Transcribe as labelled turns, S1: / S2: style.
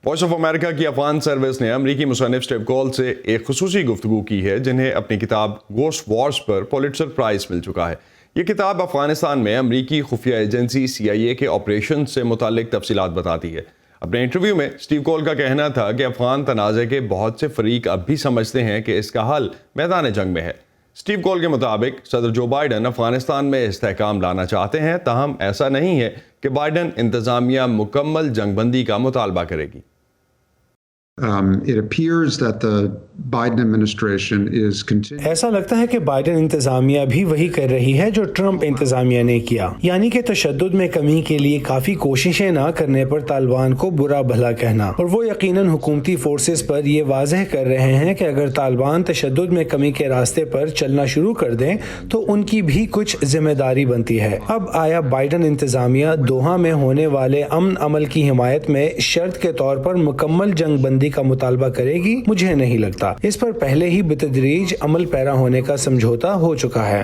S1: Voice of America کی Afghan service نے امریکی مصنف اسٹیو کول سے ایک خصوصی گفتگو کی ہے جنہیں اپنی کتاب گوسٹ وارز پر پولیٹزر پرائز مل چکا ہے۔ یہ کتاب افغانستان میں امریکی خفیہ ایجنسی CIA کے آپریشن سے متعلق تفصیلات بتاتی ہے۔ اپنے انٹرویو میں اسٹیو کول کا کہنا تھا کہ افغان تنازع کے بہت سے فریق اب بھی سمجھتے ہیں کہ اس کا حل میدان جنگ میں ہے۔ اسٹیو کول کے مطابق صدر جو بائیڈن افغانستان میں استحکام لانا چاہتے ہیں، تاہم ایسا نہیں ہے کہ بائیڈن انتظامیہ مکمل جنگ بندی کا مطالبہ کرے گی۔
S2: It appears that the Biden administration is continuing.
S3: ایسا لگتا ہے کہ بائیڈن انتظامیہ بھی وہی کر رہی ہے جو ٹرمپ انتظامیہ نے کیا، یعنی کہ تشدد میں کمی کے لیے کافی کوششیں نہ کرنے پر طالبان کو برا بھلا کہنا، اور وہ یقیناً حکومتی فورسز پر یہ واضح کر رہے ہیں کہ اگر طالبان تشدد میں کمی کے راستے پر چلنا شروع کر دیں تو ان کی بھی کچھ ذمہ داری بنتی ہے۔ اب آیا بائیڈن انتظامیہ دوحہ میں ہونے والے امن عمل کی حمایت میں شرط کے طور پر مکمل جنگ بندی کا مطالبہ کرے گی؟ مجھے نہیں لگتا۔ اس پر پہلے ہی بتدریج عمل پیرا ہونے کا سمجھوتا ہو چکا ہے۔